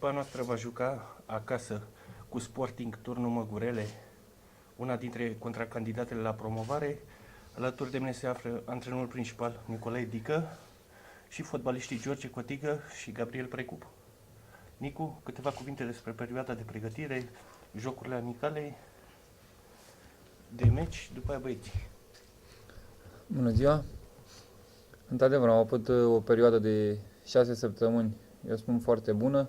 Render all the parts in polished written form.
Echipa noastră va juca acasă cu Sporting Turnul Măgurele, una dintre contracandidatele la promovare. Alături de mine se află antrenorul principal Nicolae Dică și fotbaliștii George Cotigă și Gabriel Precup. Nicu, câteva cuvinte despre perioada de pregătire, jocurile amicale, de meci, după aia băieții. Bună ziua! Într-adevăr, am avut o perioadă de 6 săptămâni, eu spun foarte bună.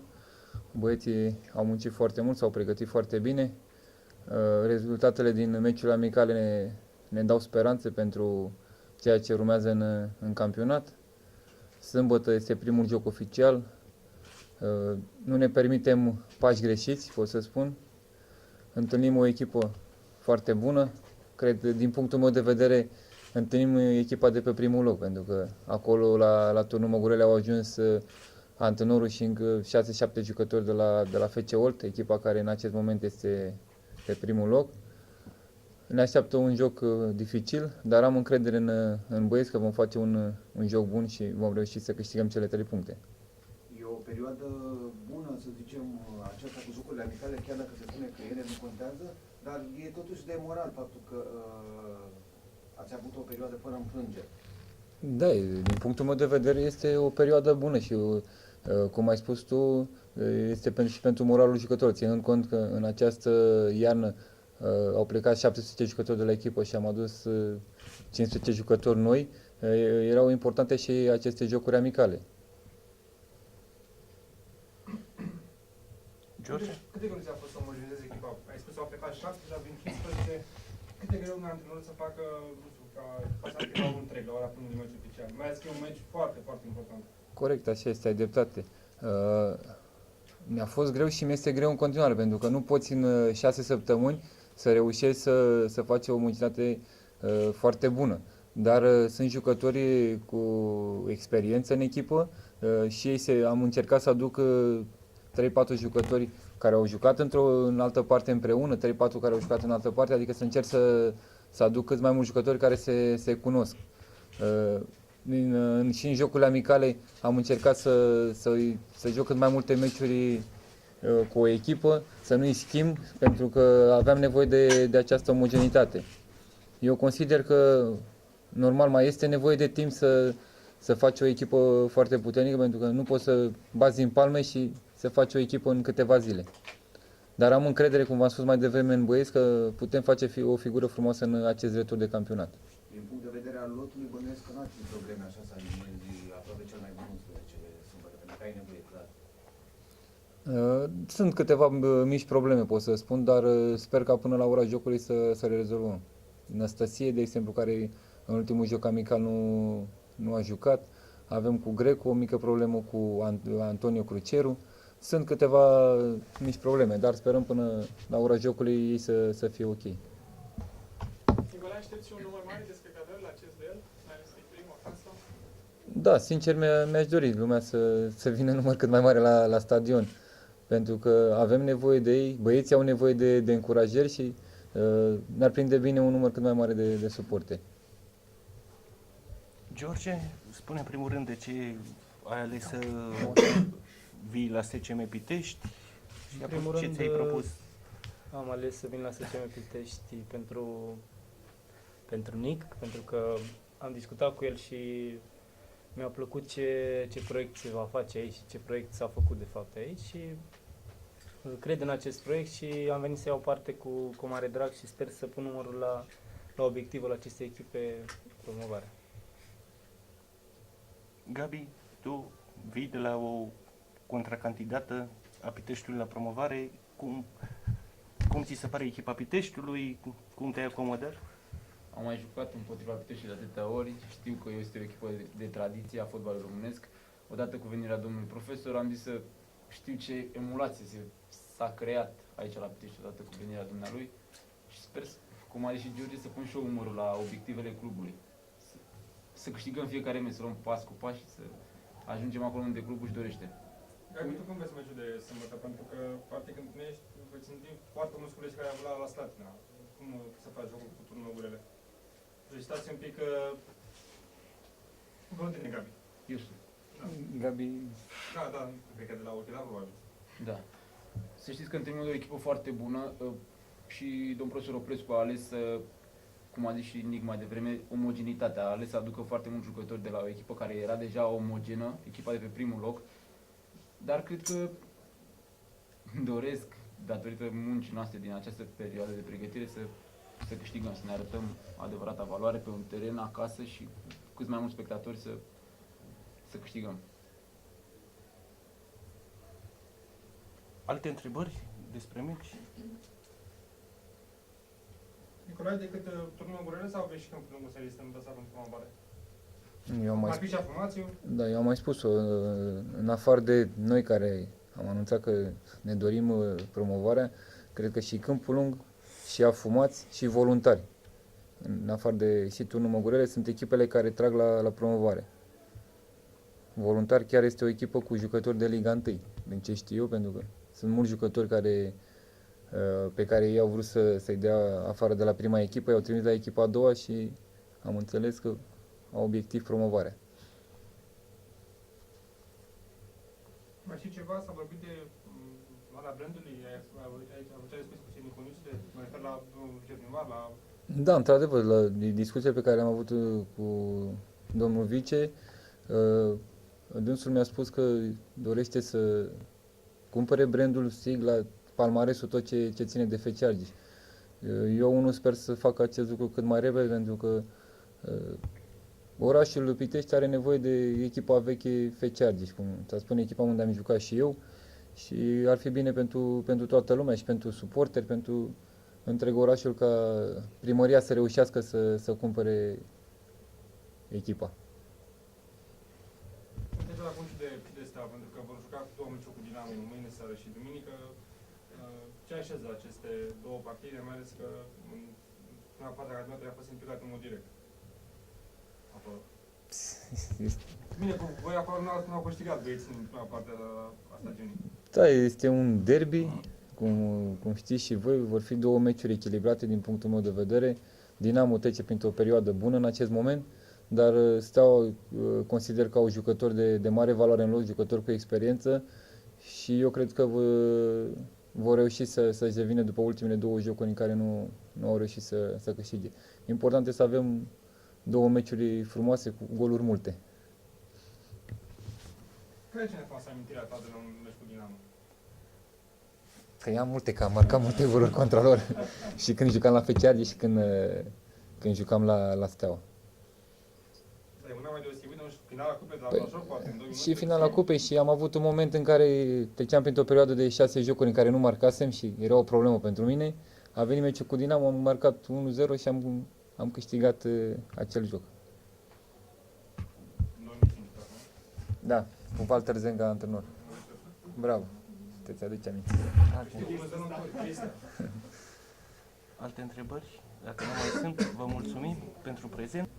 Băieții au muncit foarte mult, s-au pregătit foarte bine. Rezultatele din meciurile amicale ne dau speranțe pentru ceea ce urmează în campionat. Sâmbătă este primul joc oficial. Nu ne permitem pași greșiți, pot să spun. Întâlnim o echipă foarte bună. Cred, din punctul meu de vedere, întâlnim echipa de pe primul loc, pentru că acolo, la Turnul Măgurele, au ajuns antrenorul și încă 6-7 jucători de la FC Olt, echipa care în acest moment este pe primul loc. Ne așteaptă un joc dificil, dar am încredere în băieți că vom face un joc bun și vom reuși să câștigăm cele 3 puncte. E o perioadă bună, să zicem, aceasta cu jocurile amicale, chiar dacă se spune că ele nu contează, dar e totuși de moral faptul că ați avut o perioadă fără înfrângeri. Da, din punctul meu de vedere este o perioadă bună și, cum ai spus tu, este și pentru moralul jucătorilor, ținând cont că în această iarnă au plecat 700 jucători de la echipă și am adus 15 jucători noi, erau importante și aceste jocuri amicale. George? Cât de greu ți-a fost să omogenizezi echipa? Ai spus că au plecat 7, dar vin 15. Cât de greu un antrenor să facă, nu știu, ca pasache la un întreg, la ora primul de meci oficial? Mai ales că e un meci foarte, foarte important. Corect, așa este, ai dreptate. Mi-a fost greu și mi-este greu în continuare, pentru că nu poți în 6 săptămâni să reușești să faci o homogenitate foarte bună. Dar sunt jucători cu experiență în echipă și am încercat să aduc 3-4 jucători care au jucat în altă parte împreună, 3-4 care au jucat în altă parte, adică să încerc să aduc cât mai mulți jucători care se cunosc. Și în jocurile amicale am încercat să joc cât mai multe meciuri cu o echipă, să nu-i schimb, pentru că aveam nevoie de această omogenitate. Eu consider că normal mai este nevoie de timp să faci o echipă foarte puternică, pentru că nu poți să bazi în palme și să faci o echipă în câteva zile. Dar am încredere, cum v-am spus mai devreme, în băieți, că putem face o figură frumoasă în acest retur de campionat. Din punct de vedere al lotului, bănuiesc că n-ar fi probleme așa să aliniezi aproape cel mai bun 11 de sâmbătă, pentru că ai nevoie, clar. Sunt câteva mici probleme, pot să spun, dar sper ca până la ora jocului să le rezolvăm. Năstăsie, de exemplu, care în ultimul joc amical nu a jucat. Avem cu Grecu o mică problemă, cu Antonio Cruceru. Sunt câteva mici probleme, dar sperăm până la ora jocului ei să fie ok. Nicolae, aștepți un număr mare de spectatori la acest duel, mai ales că e prima acasă? Da, sincer mi-aș dori lumea să vină număr cât mai mare la stadion, pentru că avem nevoie de ei, băieții au nevoie de încurajări și ne-ar prinde bine un număr cât mai mare de suporte. George, spune în primul rând de ce ai ales să vii la SCM Pitești și În primul apoi ce rând, ți-ai propus? am ales să vin la SCM Pitești pentru Nic, pentru că am discutat cu el și mi-a plăcut ce proiect se va face aici și ce proiect s-a făcut de fapt aici și cred în acest proiect și am venit să iau parte cu mare drag și sper să pun numărul la obiectivul acestei echipe, promovarea. Gabi, tu vii de la o contracandidată a Piteștiului la promovare. Cum ți se pare echipa Piteștiului? Cum te-ai acomodat? Am mai jucat împotriva Piteștiului de atâtea ori, știu că este o echipă de tradiție a fotbalului românesc. Odată cu venirea domnului profesor am zis să știu ce emulație s-a creat aici la Pitești odată cu venirea dumnealui și sper, cum a zis și George, să pun și eu umărul la obiectivele clubului. Să câștigăm fiecare meci, să luăm pas cu pas și să ajungem acolo unde clubul își dorește. Gabi, tu cum vezi meciul de sâmbătă? Pentru că, practic, întâlnești, veți întâlni foarte mulți colegi care au avut la Slatina. Cum se face jocul cu Turnul Măgurele? Recitați un pic... Vă întâlni, Gabi. Eu știu. Gabi, Da, cred că de la Ochila, probabil. Da. Să știți că întâlnim o echipă foarte bună și domnul profesor Oprescu a ales, cum a zis și Nick mai devreme, omogenitatea. A ales să aducă foarte mulți jucători de la o echipă care era deja omogenă, echipa de pe primul loc. Dar cred că doresc, datorită muncii noastre din această perioadă de pregătire, să câștigăm, să ne arătăm adevărata valoare pe un teren acasă și cu cât mai mulți spectatori să câștigăm. Alte întrebări despre meci? Nicolae, decât turnul Gurele sau aveți și câmpul lungul să este învățat pentru promovare? Eu am mai Ar fi și afirmațiu? Da, eu am mai spus-o, în afară de noi care am anunțat că ne dorim promovarea, cred că și Câmpul Lung, și Afumați, și Voluntari. În afară de și Turnul Măgurele, sunt echipele care trag la promovare. Voluntari chiar este o echipă cu jucători de Liga 1, din ce știu eu, pentru că sunt mulți jucători pe care ei au vrut să-i dea afară de la prima echipă, i-au trimis la echipa a doua și am înțeles că au obiectiv promovarea. Mai știi ceva? S-a vorbit de valoarea brandului? Ai avut discuții cu Niconiuțe? Mă refer la viceprimar, la... Da, într-adevăr, la discuția pe care am avut cu domnul vice, dânsul mi-a spus că dorește să cumpere brandul Sigla, palmaresul, tot ce ține de Fechargi. Eu unul sper să fac acest lucru cât mai repede, pentru că orașul Pitești are nevoie de echipa veche Fechargi, cum ți-a spune, echipa unde am jucat și eu, și ar fi bine pentru toată lumea și pentru suporteri, pentru întreg orașul, ca primăria să reușească să cumpere echipa. Deci acum și de Steaua, pentru că vor juca două meciuri cu Dinamo mâine seară și duminică. Ce așezi la aceste două partide, mai ales că în prima parte a campionatului a fost implicat în mod direct? Acolo. Bine, voi acolo n-au câștigat băieții în prima parte a stagiunii. Da, este un derby, cum știți și voi, vor fi două meciuri echilibrate din punctul meu de vedere. Dinamo trece printr-o perioadă bună în acest moment, dar Steaua consider că au jucători de mare valoare în loc, jucători cu experiență, și eu cred că vor reuși să-și revină după ultimele două jocuri în care nu au reușit să câștige. Important este să avem două meciuri frumoase cu goluri multe. Care e cea mai frumoasă amintirea ta de la un meci cu Dinamo? Că i-am multe, că am marcat multe goluri contra lor. Și când jucam la Fechargi și când jucam la Steaua. Dar e una mai deosebită, nu știu, finala cupei de la Brașov, poate, în 2 minute. Și finala cupei, și am avut un moment în care treceam printr-o perioadă de 6 jocuri în care nu marcasem și era o problemă pentru mine. A venit meciul cu Dinamo, am marcat 1-0 și am câștigat acel joc. În 2005, nu? Da, cu Walter Zenga antrenor. Bravo, te-ți aduce aminte. Alte întrebări? Dacă nu mai sunt, vă mulțumim pentru prezent.